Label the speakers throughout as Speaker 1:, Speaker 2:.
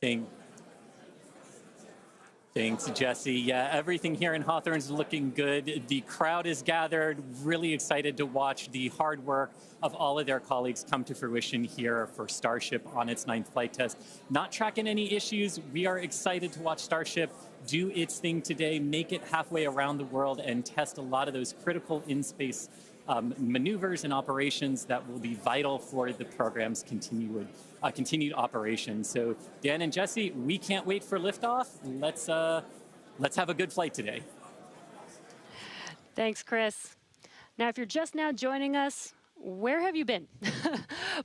Speaker 1: Thank, Thanks, Jesse. Yeah, everything here in Hawthorne's looking good. The crowd is gathered, really excited to watch the hard work of all of their colleagues come to fruition here for Starship on its 9th flight test. Not tracking any issues. We are excited to watch Starship do its thing today, make it halfway around the world, and test a lot of those critical in-space maneuvers and operations that will be vital for the program's continued operation. So Dan and Jesse, we can't wait for liftoff. Let's have a good flight today.
Speaker 2: Thanks, Chris. Now, if you're just now joining us, where have you been?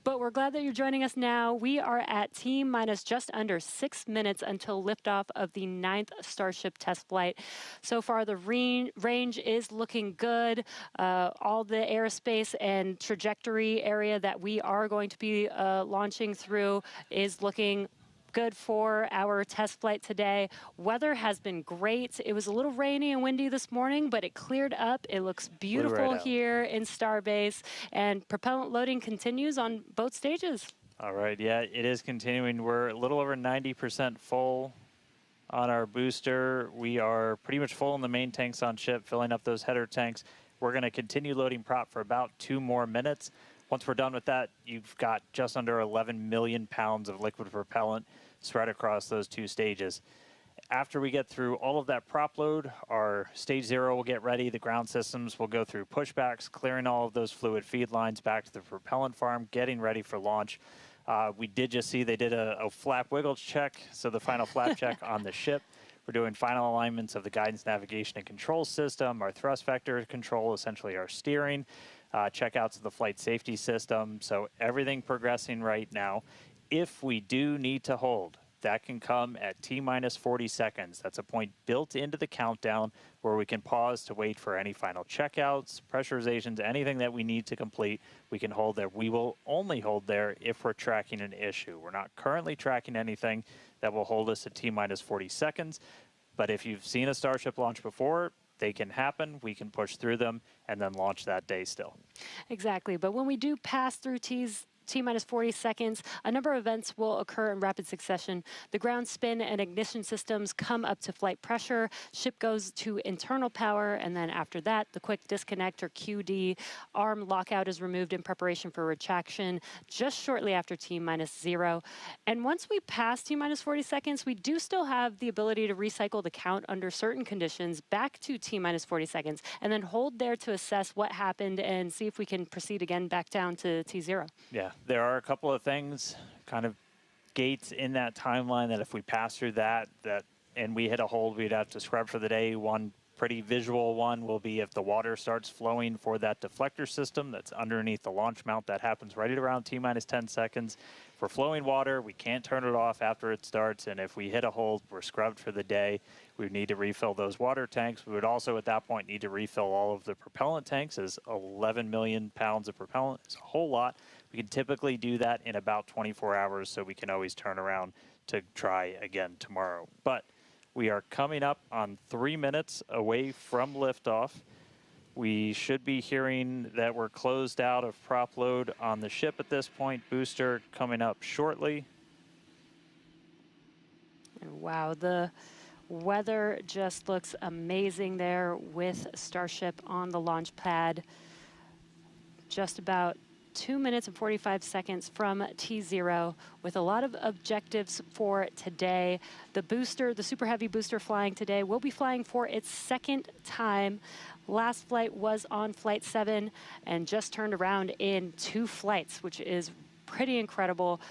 Speaker 2: But we're glad that you're joining us now. We are at T-minus just under 6 minutes until liftoff of the 9th Starship test flight. So far, the range is looking good. All the airspace and trajectory area that we are going to be launching through is looking good for our test flight today. Weather has been great. It was a little rainy and windy this morning, but it cleared up. It looks beautiful here in Starbase, and propellant loading continues on both stages.
Speaker 3: All right, yeah, it is continuing. We're a little over 90% full on our booster. We are pretty much full in the main tanks on ship, filling up those header tanks. We're going to continue loading prop for about 2 more minutes. Once we're done with that, you've got just under 11 million pounds of liquid propellant spread across those 2 stages. After we get through all of that prop load, our stage 0 will get ready. The ground systems will go through pushbacks, clearing all of those fluid feed lines back to the propellant farm, getting ready for launch. We did just see they did a flap wiggle check, so the final flap check on the ship. We're doing final alignments of the guidance, navigation, and control system, our thrust vector control, essentially our steering, checkouts of the flight safety system. So everything progressing right now. If we do need to hold, that can come at T-minus 40 seconds. That's a point built into the countdown where we can pause to wait for any final checkouts, pressurizations, anything that we need to complete. We can hold there. We will only hold there if we're tracking an issue. We're not currently tracking anything that will hold us at T-minus 40 seconds. But if you've seen a Starship launch before, they can happen, we can push through them, and then launch that day still.
Speaker 2: Exactly, but when we do pass through T-minus 40 seconds, a number of events will occur in rapid succession. The ground spin and ignition systems come up to flight pressure, ship goes to internal power, and then after that, the quick disconnect or QD, arm lockout is removed in preparation for retraction just shortly after T-minus 0. And once we pass T-minus 40 seconds, we do still have the ability to recycle the count under certain conditions back to T-minus 40 seconds, and then hold there to assess what happened and see if we can proceed again back down to T0.
Speaker 3: Yeah. There are a couple of things, kind of gates in that timeline that if we pass through that and we hit a hold, we'd have to scrub for the day. One pretty visual one will be if the water starts flowing for that deflector system that's underneath the launch mount. That happens right at around T-minus 10 seconds. For flowing water, we can't turn it off after it starts, and if we hit a hold, we're scrubbed for the day. We would need to refill those water tanks. We would also at that point need to refill all of the propellant tanks, as 11 million pounds of propellant is a whole lot. We can typically do that in about 24 hours, so we can always turn around to try again tomorrow. But we are coming up on 3 minutes away from liftoff. We should be hearing that we're closed out of prop load on the ship at this point. Booster coming up shortly.
Speaker 2: Wow, the weather just looks amazing there with Starship on the launch pad. Just about 2 minutes and 45 seconds from T0 with a lot of objectives for today. The booster, the Super Heavy booster flying today, will be flying for its 2nd time. Last flight was on flight 7 and just turned around in 2 flights, which is pretty incredible.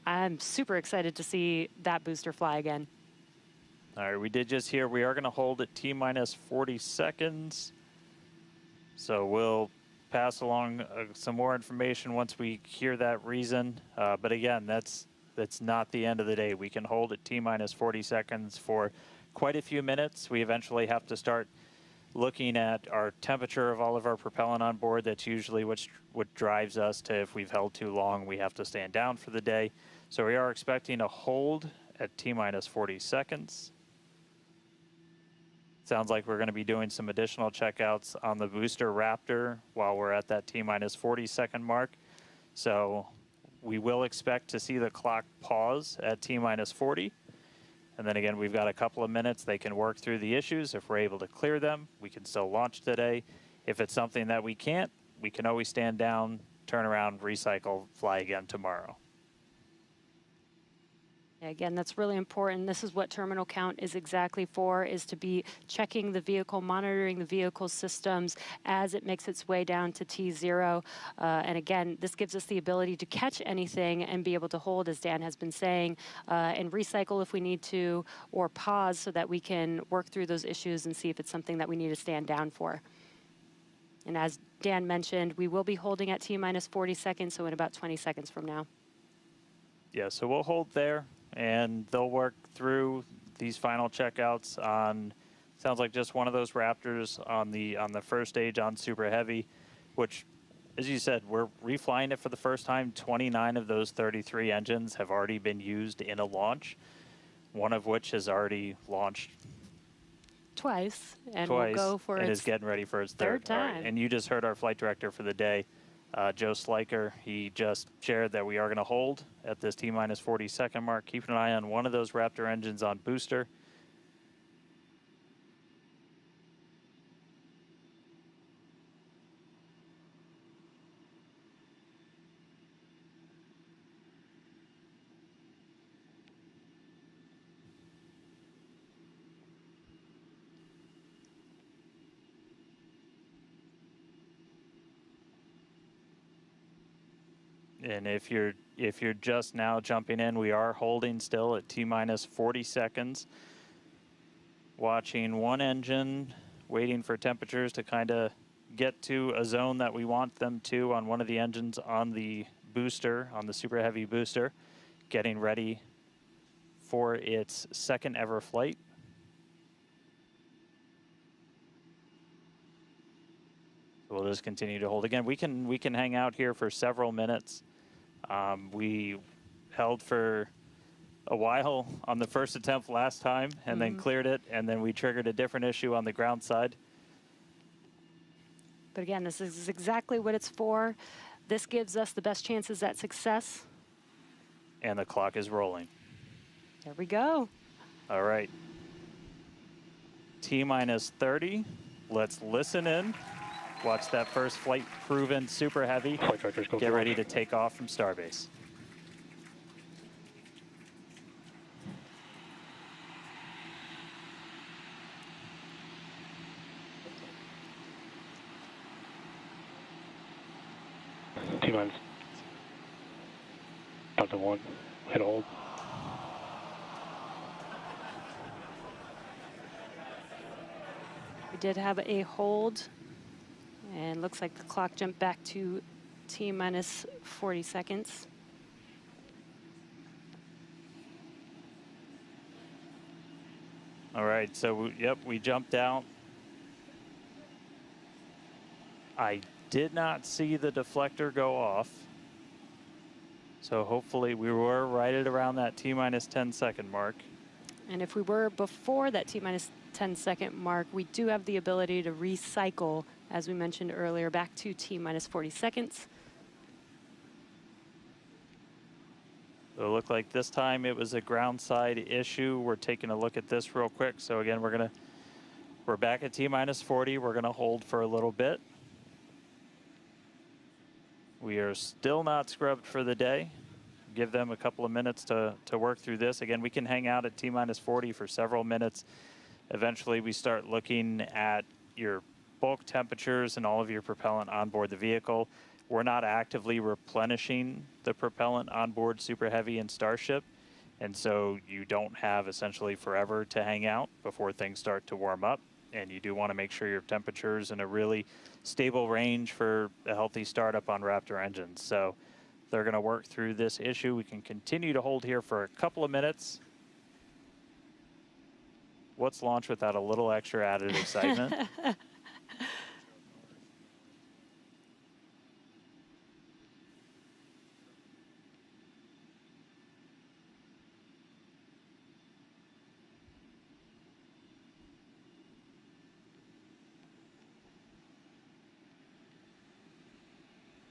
Speaker 2: I'm super excited to see that booster fly again.
Speaker 3: All right, we did just hear we are going to hold at T-minus 40 seconds. So we'll pass along some more information once we hear that reason. But again, that's not the end of the day. We can hold at T-minus 40 seconds for quite a few minutes. We eventually have to start looking at our temperature of all of our propellant on board. That's usually what drives us to, if we've held too long, we have to stand down for the day. So we are expecting a hold at T-minus 40 seconds. Sounds like we're going to be doing some additional checkouts on the booster Raptor while we're at that T-minus 40 second mark. So we will expect to see the clock pause at T-minus 40. And then again, we've got a couple of minutes. They can work through the issues. If we're able to clear them, we can still launch today. If it's something that we can't, we can always stand down, turn around, recycle, fly again tomorrow.
Speaker 2: Again, that's really important. This is what terminal count is exactly for, is to be checking the vehicle, monitoring the vehicle systems as it makes its way down to T0. And again, this gives us the ability to catch anything and be able to hold, as Dan has been saying, and recycle if we need to, or pause so that we can work through those issues and see if it's something that we need to stand down for. And as Dan mentioned, we will be holding at T-minus 40 seconds, so in about 20 seconds from now.
Speaker 3: Yeah, so we'll hold there, and they'll work through these final checkouts on, sounds like just one of those Raptors on the first stage on Super Heavy, which, as you said, we're reflying it for the first time. 29 of those 33 engines have already been used in a launch, one of which has already launched
Speaker 2: Twice, and
Speaker 3: twice,
Speaker 2: we'll go for
Speaker 3: and
Speaker 2: its
Speaker 3: is getting ready for its
Speaker 2: third
Speaker 3: All right.
Speaker 2: time.
Speaker 3: And you just heard our flight director for the day, Joe Sliker. He just shared that we are going to hold at this T-minus 40 second mark. Keep an eye on one of those Raptor engines on booster. And if you're just now jumping in, we are holding still at T-minus 40 seconds. Watching one engine, waiting for temperatures to kind of get to a zone that we want them to on one of the engines on the booster, on the Super Heavy booster, getting ready for its second ever flight. We'll just continue to hold. Again, we can hang out here for several minutes. We held for a while on the first attempt last time and then cleared it, and then we triggered a different issue on the ground side.
Speaker 2: But again, this is exactly what it's for. This gives us the best chances at success.
Speaker 3: And the clock is rolling.
Speaker 2: There we go.
Speaker 3: All right. T-minus 30. Let's listen in. Watch that first flight proven Super Heavy. Get ready to take off from Starbase.
Speaker 4: T-minus. Down to 1. Hit hold.
Speaker 2: We did have a hold, and looks like the clock jumped back to T-minus 40 seconds.
Speaker 3: All right, so yep, we jumped out. I did not see the deflector go off. So hopefully we were right at around that T-minus 10 second mark.
Speaker 2: And if we were before that T-minus 10 second mark, we do have the ability to recycle, as we mentioned earlier, back to T-minus 40 seconds.
Speaker 3: So it looked like this time it was a ground side issue. We're taking a look at this real quick. So again, we're back at T-minus 40. We're gonna hold for a little bit. We are still not scrubbed for the day. Give them a couple of minutes to work through this. Again, we can hang out at T-minus 40 for several minutes. Eventually, we start looking at your bulk temperatures and all of your propellant on board the vehicle. We're not actively replenishing the propellant on board Super Heavy and Starship, and so you don't have essentially forever to hang out before things start to warm up. And you do want to make sure your temperature's in a really stable range for a healthy startup on Raptor engines. So they're going to work through this issue. We can continue to hold here for a couple of minutes. What's launch without a little extra added excitement?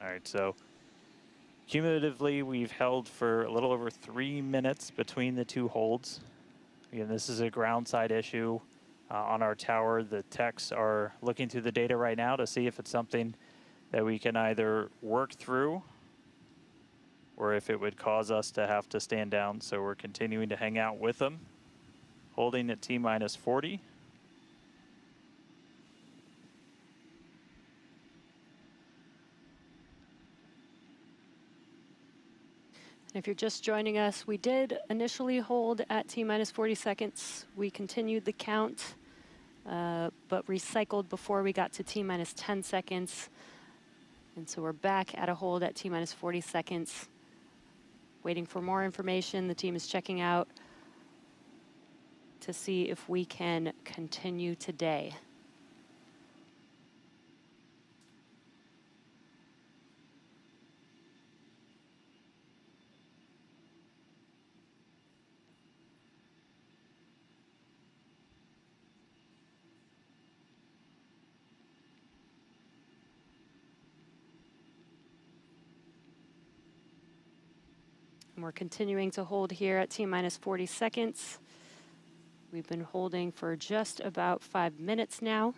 Speaker 3: All right, so Cumulatively, we've held for a little over 3 minutes between the two holds. Again, this is a ground side issue on our tower. The techs are looking through the data right now to see if it's something that we can either work through or if it would cause us to have to stand down. So we're continuing to hang out with them, holding at T-minus 40.
Speaker 2: And if you're just joining us, we did initially hold at T-minus 40 seconds. We continued the count, but recycled before we got to T-minus 10 seconds. And so we're back at a hold at T-minus 40 seconds. Waiting for more information. The team is checking out to see if we can continue today. And we're continuing to hold here at T-minus 40 seconds. We've been holding for just about 5 minutes now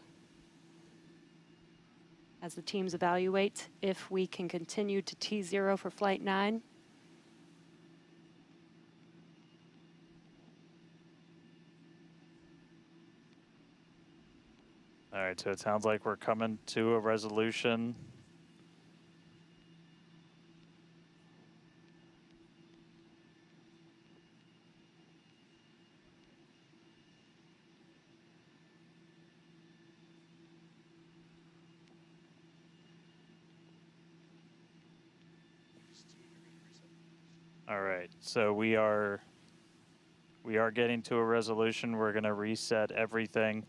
Speaker 2: as the teams evaluate if we can continue to T0 for Flight 9.
Speaker 3: All right, so it sounds like we're coming to a resolution. All right, so we are getting to a resolution. We're going to reset everything.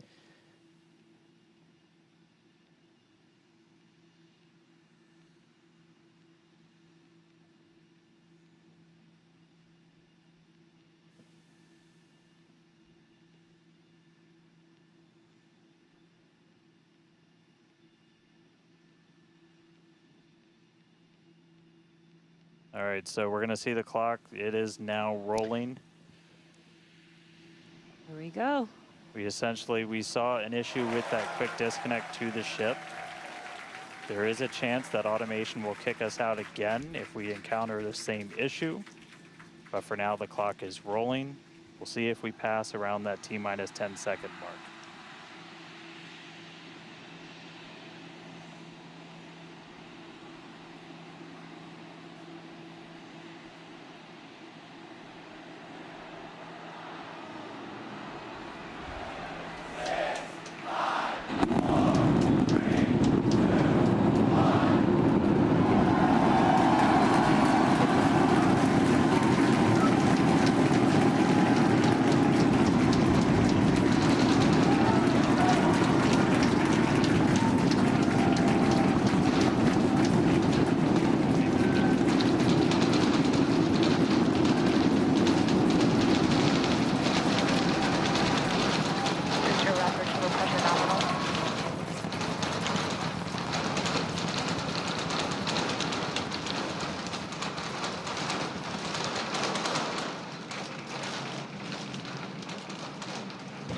Speaker 3: All right, so we're going to see the clock. It is now rolling.
Speaker 2: Here we go.
Speaker 3: We saw an issue with that quick disconnect to the ship. There is a chance that automation will kick us out again if we encounter the same issue. But for now, the clock is rolling. We'll see if we pass around that T-minus 10 second mark.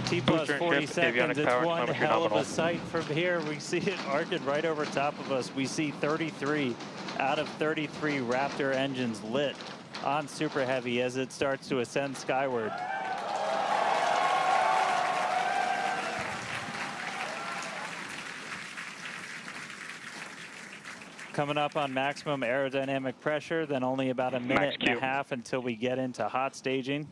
Speaker 3: T plus 40 seconds, it's one hell of a sight from here. We see it arcing right over top of us. We see 33 out of 33 Raptor engines lit on Super Heavy as it starts to ascend skyward. Coming up on maximum aerodynamic pressure, then only about a minute and a half until we get into hot staging.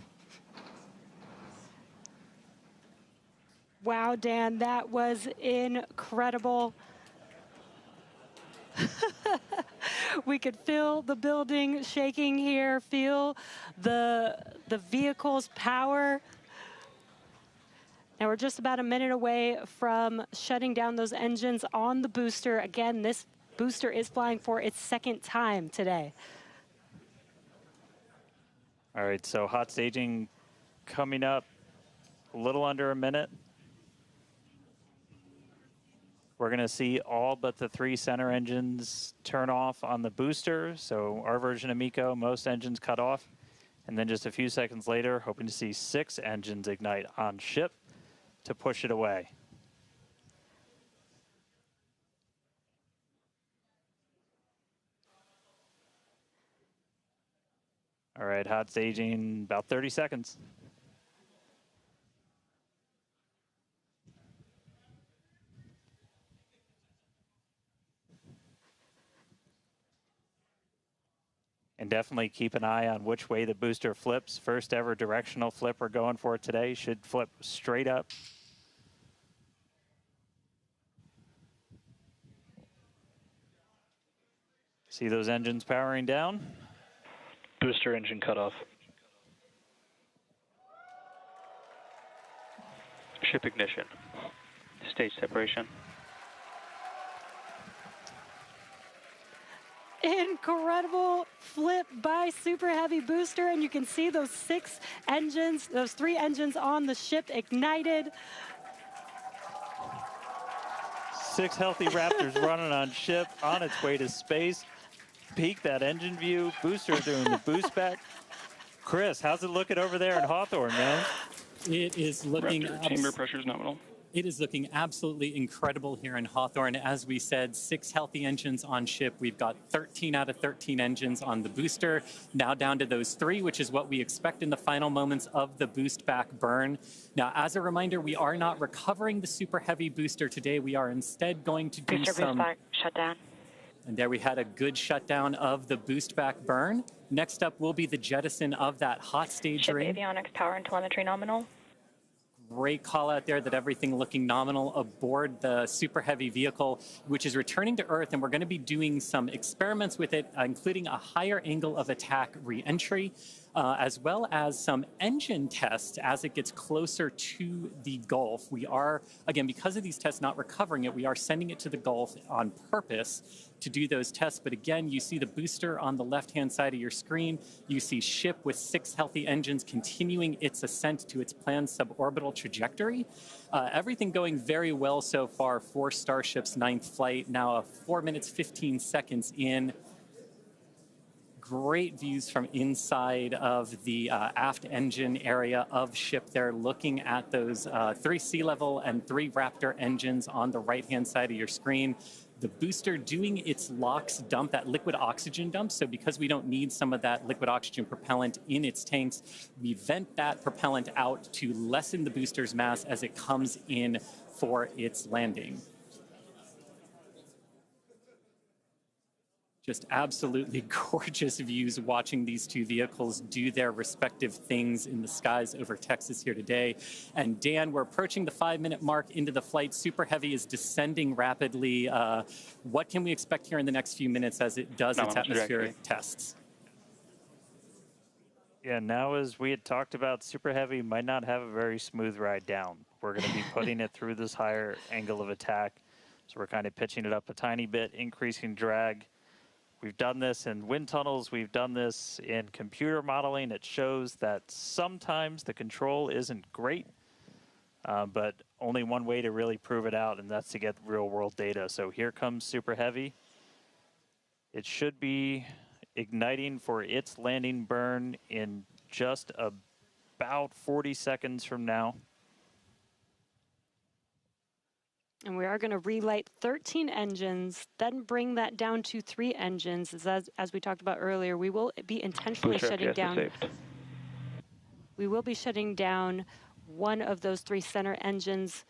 Speaker 2: Wow, Dan, that was incredible. We could feel the building shaking here, feel the vehicle's power. Now we're just about a minute away from shutting down those engines on the booster. Again, this booster is flying for its second time today.
Speaker 3: All right, so hot staging coming up a little under a minute. We're going to see all but the 3 center engines turn off on the booster. So our version of MECO, most engines cut off. And then just a few seconds later, hoping to see 6 engines ignite on ship to push it away. All right, hot staging, about 30 seconds. And definitely keep an eye on which way the booster flips. First ever directional flip we're going for today. Should flip straight up. See those engines powering down?
Speaker 4: Booster engine cutoff. Ship ignition. Stage separation.
Speaker 2: Incredible flip by Super Heavy booster, and you can see those 6 engines, those 3 engines on the ship ignited.
Speaker 3: 6 healthy Raptors running on ship, on its way to space. Peek that engine view, booster doing the boost back. Chris, how's it looking over there in Hawthorne, man?
Speaker 1: It is looking...
Speaker 4: Raptor, chamber pressure is nominal.
Speaker 1: It is looking absolutely incredible here in Hawthorne. As we said, 6 healthy engines on ship. We've got 13 out of 13 engines on the booster. Now down to those 3, which is what we expect in the final moments of the boost back burn. Now, as a reminder, we are not recovering the Super Heavy booster today. We are instead going to do
Speaker 5: booster
Speaker 1: some...
Speaker 5: boost back, shutdown.
Speaker 1: And there we had a good shutdown of the boost back burn. Next up will be the jettison of that hot stage
Speaker 5: Ship
Speaker 1: ring.
Speaker 5: avionics, power and telemetry nominal.
Speaker 1: Great call out there that everything looking nominal aboard the Super Heavy vehicle, which is returning to Earth, and we're going to be doing some experiments with it, including a higher angle of attack re-entry, as well as some engine tests as it gets closer to the Gulf. We are, again, because of these tests not recovering it, we are sending it to the Gulf on purpose to do those tests. But again, you see the booster on the left-hand side of your screen. You see ship with 6 healthy engines continuing its ascent to its planned suborbital trajectory. Everything going very well so far for Starship's 9th flight. Now 4 minutes, 15 seconds in. Great views from inside of the aft engine area of ship there, looking at those 3 sea level and 3 Raptor engines on the right-hand side of your screen. The booster doing its LOX dump, that liquid oxygen dump. So because we don't need some of that liquid oxygen propellant in its tanks, we vent that propellant out to lessen the booster's mass as it comes in for its landing. Just absolutely gorgeous views watching these 2 vehicles do their respective things in the skies over Texas here today. And Dan, we're approaching the 5-minute mark into the flight. Super Heavy is descending rapidly. What can we expect here in the next few minutes as it does its atmospheric tests?
Speaker 3: Yeah, now as we had talked about, Super Heavy might not have a very smooth ride down. We're going to be putting it through this higher angle of attack. So we're kind of pitching it up a tiny bit, increasing drag. We've done this in wind tunnels. We've done this in computer modeling. It shows that sometimes the control isn't great, but only one way to really prove it out, and that's to get real world data. So here comes Super Heavy. It should be igniting for its landing burn in just about 40 seconds from now.
Speaker 2: And we are going to relight 13 engines, then bring that down to 3 engines. As we talked about earlier, we will be intentionally shutting down. We will be shutting down one of those 3 center engines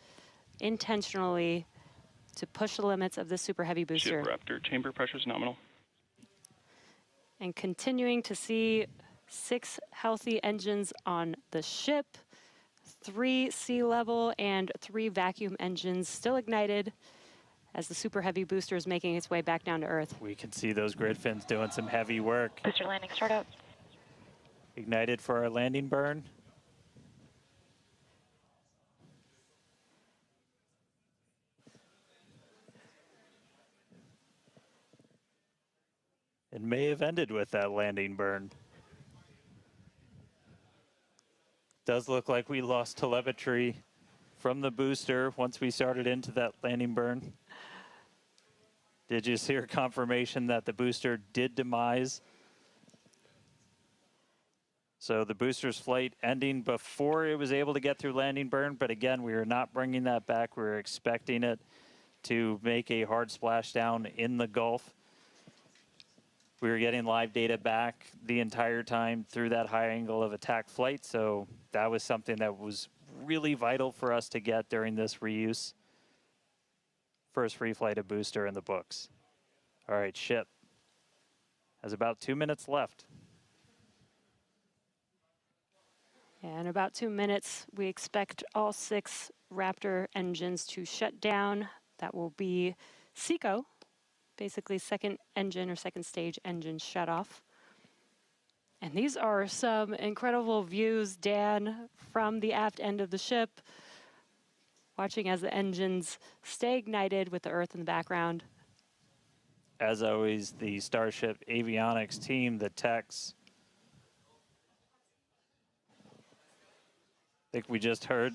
Speaker 2: intentionally to push the limits of the Super Heavy booster.
Speaker 4: Ship Raptor, chamber pressure is nominal.
Speaker 2: And continuing to see 6 healthy engines on the ship. 3 sea level and 3 vacuum engines still ignited as the Super Heavy booster is making its way back down to Earth.
Speaker 3: We can see those grid fins doing some heavy work.
Speaker 5: Booster landing startup.
Speaker 3: Ignited for our landing burn. It may have ended with that landing burn. Does look like we lost telemetry from the booster once we started into that landing burn. Did you see her confirmation that the booster did demise? So the booster's flight ending before it was able to get through landing burn, but again, we are not bringing that back. We're expecting it to make a hard splashdown in the Gulf. We were getting live data back the entire time through that high angle of attack flight, so that was something that was really vital for us to get during this reuse. First free flight of booster in the books. All right, ship has about 2 minutes left.
Speaker 2: Yeah, in about 2 minutes, we expect all 6 Raptor engines to shut down. That will be SECO, basically second engine or second stage engine shut off. And these are some incredible views, Dan, from the aft end of the ship, watching as the engines stay ignited with the Earth in the background.
Speaker 3: As always, the Starship avionics team, the techs. I think we just heard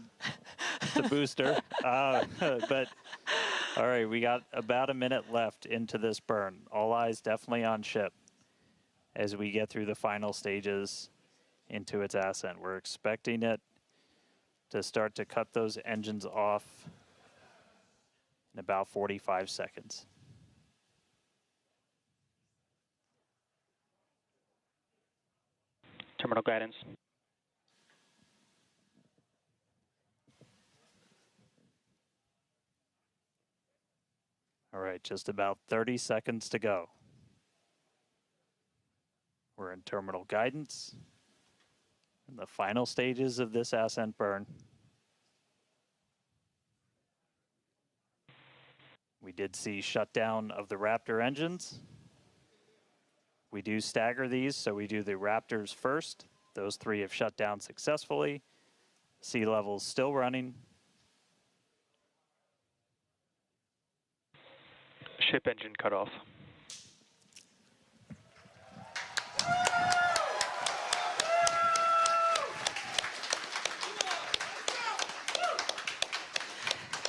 Speaker 3: the booster. But all right, we got about a minute left into this burn. All eyes definitely on ship as we get through the final stages into its ascent. We're expecting it to start to cut those engines off in about 45 seconds.
Speaker 4: Terminal guidance.
Speaker 3: All right, just about 30 seconds to go. We're in terminal guidance in the final stages of this ascent burn. We did see shutdown of the Raptor engines. We do stagger these, so we do the Raptors first. Those 3 have shut down successfully. Sea level's still running.
Speaker 4: Ship engine cutoff.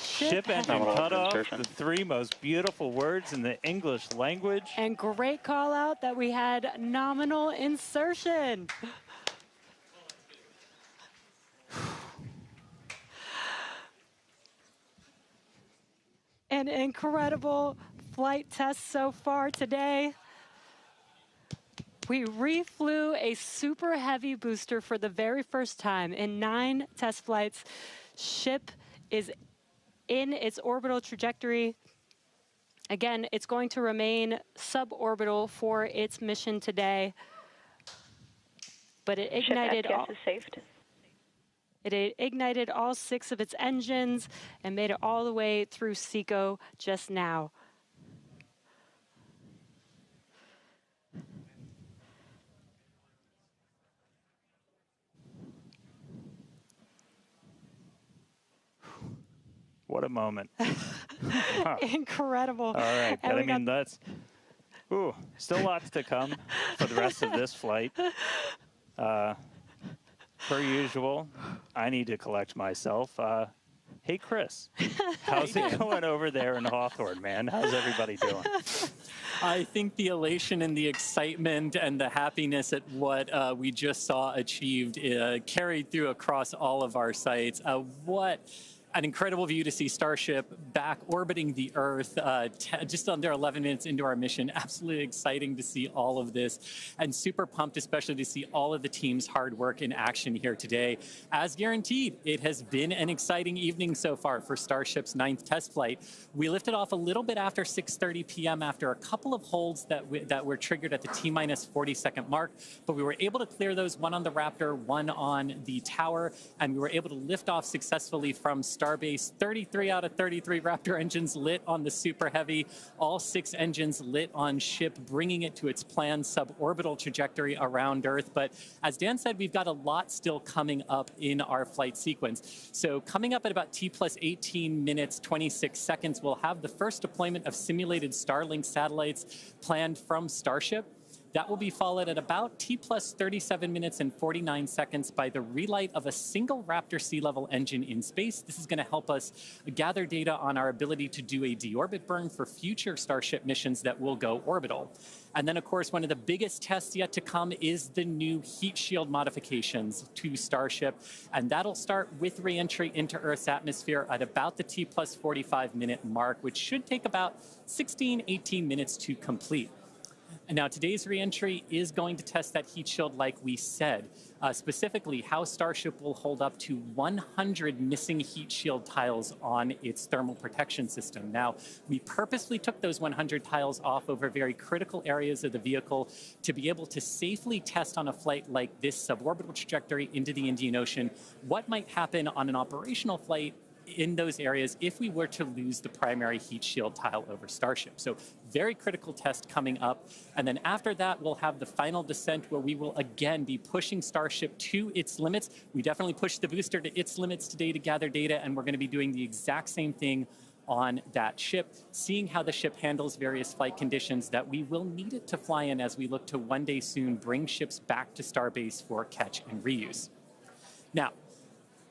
Speaker 3: Ship engine
Speaker 4: Nominal
Speaker 3: cutoff,
Speaker 4: insertion.
Speaker 3: the 3 most beautiful words in the English language.
Speaker 2: And great call out that we had nominal insertion. An incredible flight test so far today. We reflew a super heavy booster for the very first time in 9 test flights. Ship is in its orbital trajectory. Again, it's going to remain suborbital for its mission today. But it ignited
Speaker 5: Ship is saved.
Speaker 2: It ignited all 6 of its engines and made it all the way through SECO just now.
Speaker 3: What a moment.
Speaker 2: Incredible.
Speaker 3: All right,
Speaker 2: And
Speaker 3: but I
Speaker 2: we got-
Speaker 3: mean, that's, still lots to come for the rest of this flight. Per usual, I need to collect myself. Hey, Chris, how's it going over there in Hawthorne, man? How's everybody doing?
Speaker 1: I think the elation and the excitement and the happiness at what we just saw achieved carried through across all of our sites. What an incredible view to see Starship back orbiting the Earth just under 11 minutes into our mission. Absolutely exciting to see all of this, and super pumped especially to see all of the team's hard work in action here today. As guaranteed, it has been an exciting evening so far for Starship's 9th test flight. We lifted off a little bit after 6:30 p.m. after a couple of holds that were triggered at the T-minus 40-second mark, but we were able to clear those, one on the Raptor, one on the tower, and we were able to lift off successfully from Starbase. 33 out of 33 Raptor engines lit on the Super Heavy, all 6 engines lit on ship, bringing it to its planned suborbital trajectory around Earth. But as Dan said, we've got a lot still coming up in our flight sequence. So coming up at about T plus 18 minutes, 26 seconds, we'll have the first deployment of simulated Starlink satellites planned from Starship. That will be followed at about T plus 37 minutes and 49 seconds by the relight of a single Raptor sea level engine in space. This is going to help us gather data on our ability to do a deorbit burn for future Starship missions that will go orbital. And then, of course, one of the biggest tests yet to come is the new heat shield modifications to Starship. And that'll start with re-entry into Earth's atmosphere at about the T plus 45 minute mark, which should take about 16, 18 minutes to complete. And now today's reentry is going to test that heat shield like we said, specifically how Starship will hold up to 100 missing heat shield tiles on its thermal protection system. Now, we purposely took those 100 tiles off over very critical areas of the vehicle to be able to safely test on a flight like this suborbital trajectory into the Indian Ocean what might happen on an operational flight in those areas if we were to lose the primary heat shield tile over Starship. So very critical test coming up. And then after that, we'll have the final descent where we will again be pushing Starship to its limits. We definitely pushed the booster to its limits today to gather data, and we're going to be doing the exact same thing on that ship, seeing how the ship handles various flight conditions that we will need it to fly in as we look to one day soon bring ships back to Starbase for catch and reuse. Now,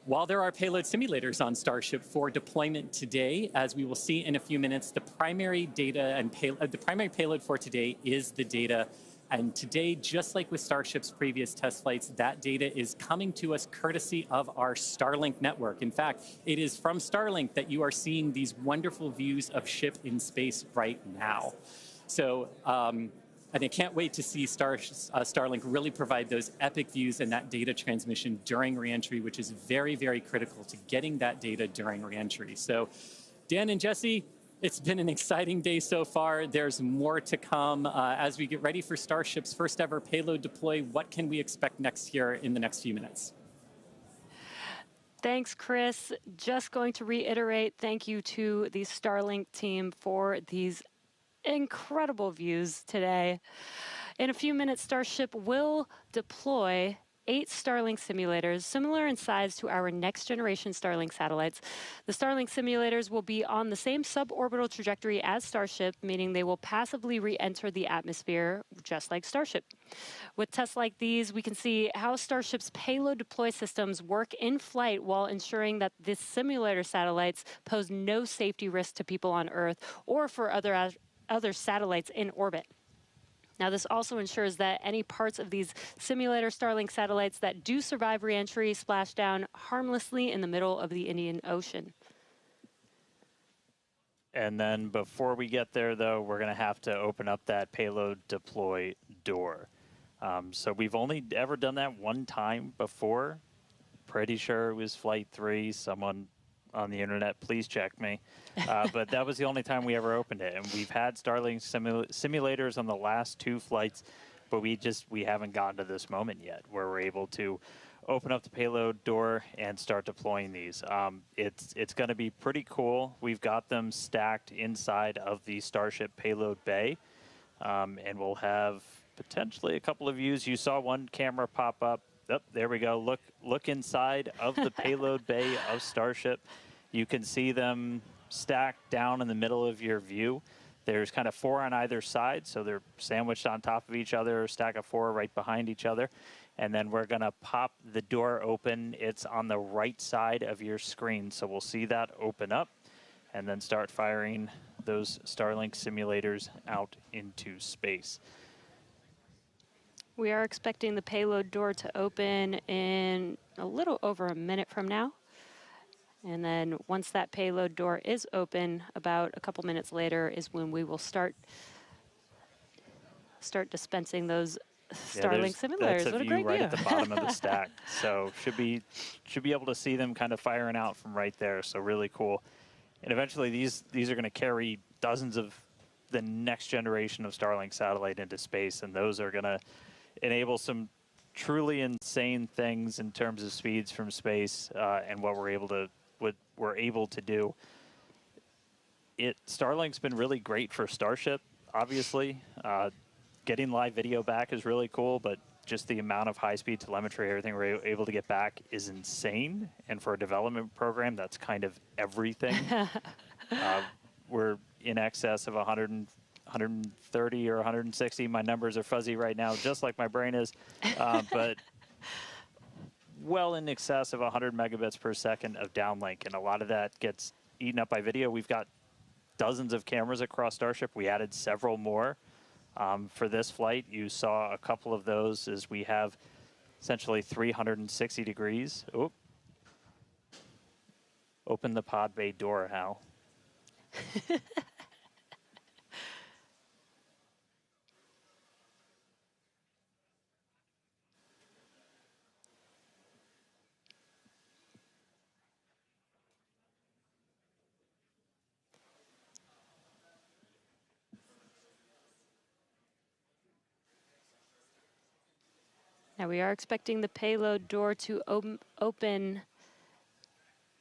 Speaker 1: while there are payload simulators on Starship for deployment today, as we will see in a few minutes, the primary data and the primary payload for today is the data. And today, just like with Starship's previous test flights, that data is coming to us courtesy of our Starlink network. In fact, it is from Starlink that you are seeing these wonderful views of ship in space right now. So, and I can't wait to see Starlink really provide those epic views and that data transmission during reentry, which is very, very critical to getting that data during reentry. So, Dan and Jesse, it's been an exciting day so far. There's more to come. As we get ready for Starship's first ever payload deploy, what can we expect next here in the next few minutes?
Speaker 2: Thanks, Chris. Just going to reiterate, thank you to the Starlink team for these incredible views today. In a few minutes, Starship will deploy 8 Starlink simulators, similar in size to our next generation Starlink satellites. The Starlink simulators will be on the same suborbital trajectory as Starship, meaning they will passively re-enter the atmosphere, just like Starship. With tests like these, we can see how Starship's payload deploy systems work in flight while ensuring that the simulator satellites pose no safety risk to people on Earth or for other satellites in orbit. Now, this also ensures that any parts of these simulator Starlink satellites that do survive reentry splash down harmlessly in the middle of the Indian Ocean.
Speaker 3: And then before we get there, though, we're going to have to open up that payload deploy door. So we've only ever done that one time before. Pretty sure it was Flight 3. Someone on the internet, please check me. But that was the only time we ever opened it. And we've had Starlink simulators on the last 2 flights, but we haven't gotten to this moment yet where we're able to open up the payload door and start deploying these. It's going to be pretty cool. We've got them stacked inside of the Starship payload bay, and we'll have potentially a couple of views. You saw one camera pop up. Oh, there we go. Look inside of the payload bay of Starship. You can see them stacked down in the middle of your view. There's kind of 4 on either side, so they're sandwiched on top of each other, a stack of 4 right behind each other. And then we're going to pop the door open. It's on the right side of your screen, so we'll see that open up and then start firing those Starlink simulators out into space.
Speaker 2: We are expecting the payload door to open in a little over a minute from now. And then once that payload door is open, about a couple minutes later is when we will start dispensing those Starlink simulators.
Speaker 3: That's
Speaker 2: what a
Speaker 3: view
Speaker 2: great
Speaker 3: right
Speaker 2: view.
Speaker 3: at the bottom of the stack. So should be able to see them kind of firing out from right there. So really cool. And eventually these are going to carry dozens of the next generation of Starlink satellite into space, and those are going to enable some truly insane things in terms of speeds from space and what we're able to do. Starlink's been really great for Starship, obviously. Getting live video back is really cool, but just the amount of high-speed telemetry, everything we're able to get back is insane. And for a development program, that's kind of everything. We're in excess of 100 130 or 160. My numbers are fuzzy right now, just like my brain is, but well in excess of 100 megabits per second of downlink, and a lot of that gets eaten up by video. We've got dozens of cameras across Starship. We added several more for this flight. You saw a couple of those as we have essentially 360 degrees. Oop. Open the pod bay door, Hal.
Speaker 2: Now we are expecting the payload door to open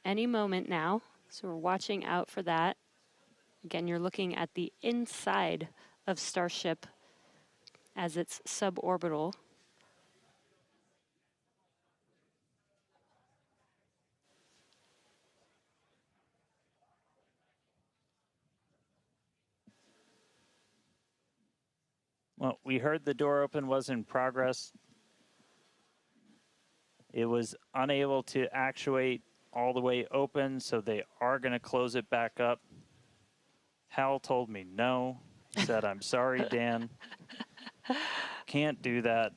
Speaker 2: any moment now, so we're watching out for that. Again, you're looking at the inside of Starship as it's suborbital.
Speaker 3: Well, we heard the door open was in progress. It was unable to actuate all the way open, so they are going to close it back up. Hal told me no. He said, I'm sorry, Dan. Can't do that.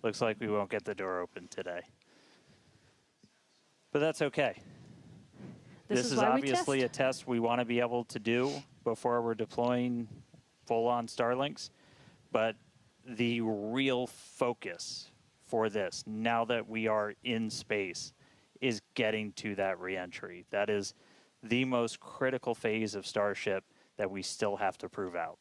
Speaker 3: Looks like we won't get the door open today. But that's okay. This is obviously a test we want to be able to do before we're deploying full-on Starlinks. But the real focus for this, now that we are in space, is getting to that reentry. That is the most critical phase of Starship that we still have to prove out.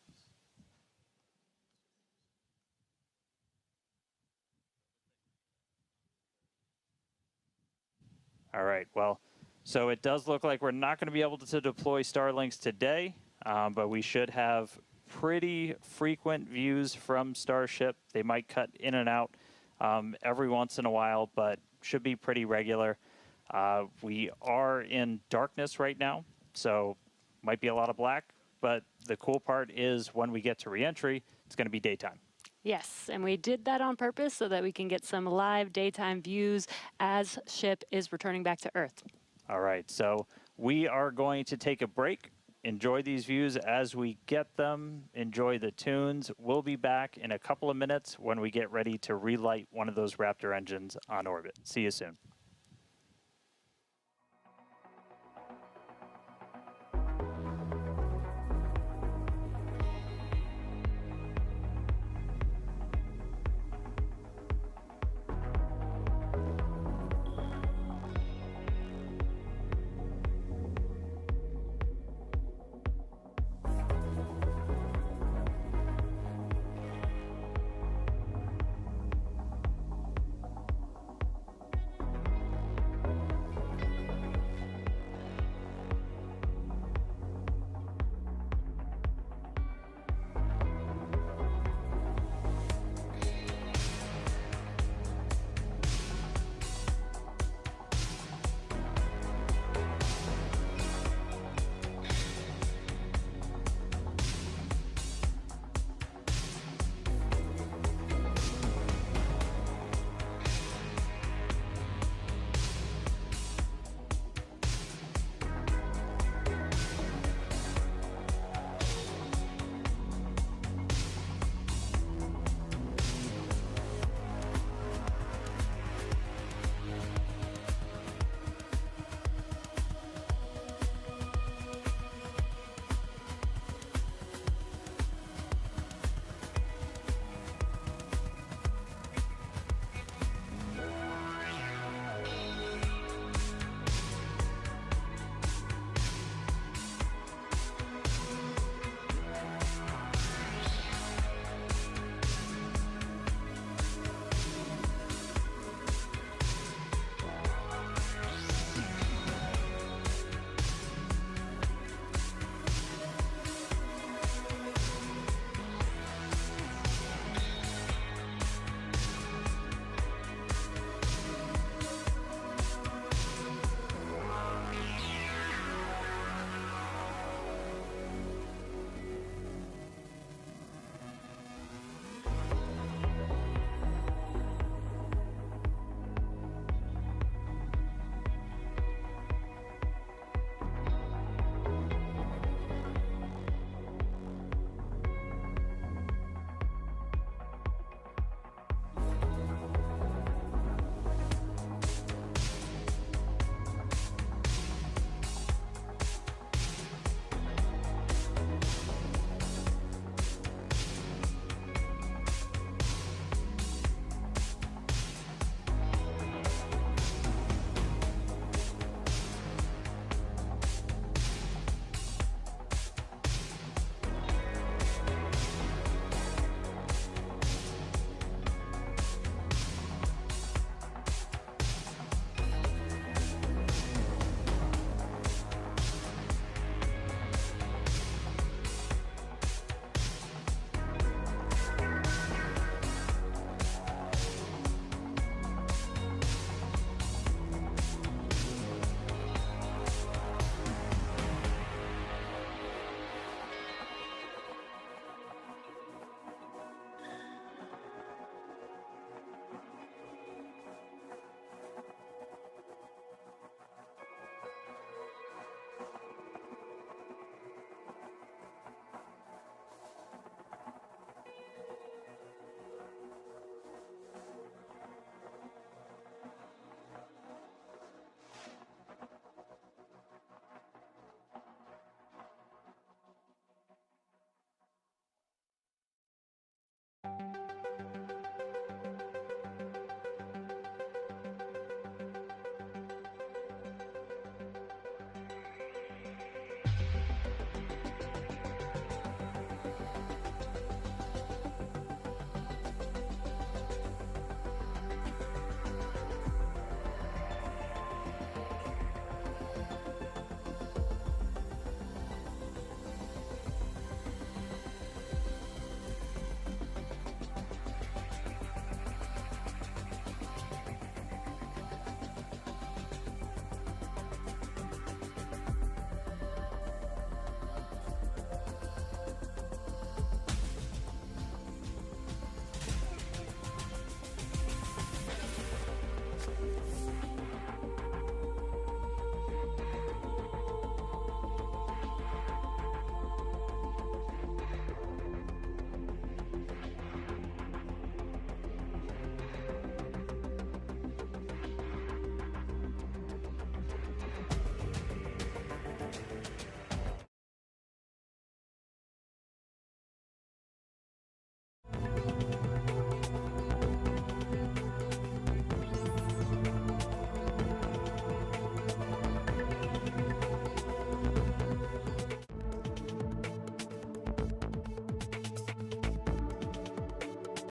Speaker 3: All right, well, so it does look like we're not going to be able to deploy Starlinks today, but we should have pretty frequent views from Starship. They might cut in and out every once in a while, but should be pretty regular. We are in darkness right now, so might be a lot of black, but the cool part is when we get to reentry, it's going to be daytime.
Speaker 2: Yes, and we did that on purpose so that we can get some live daytime views as ship is returning back to Earth.
Speaker 3: All right, so we are going to take a break. Enjoy these views as we get them. Enjoy the tunes. We'll be back in a couple of minutes when we get ready to relight one of those Raptor engines on orbit. See you soon.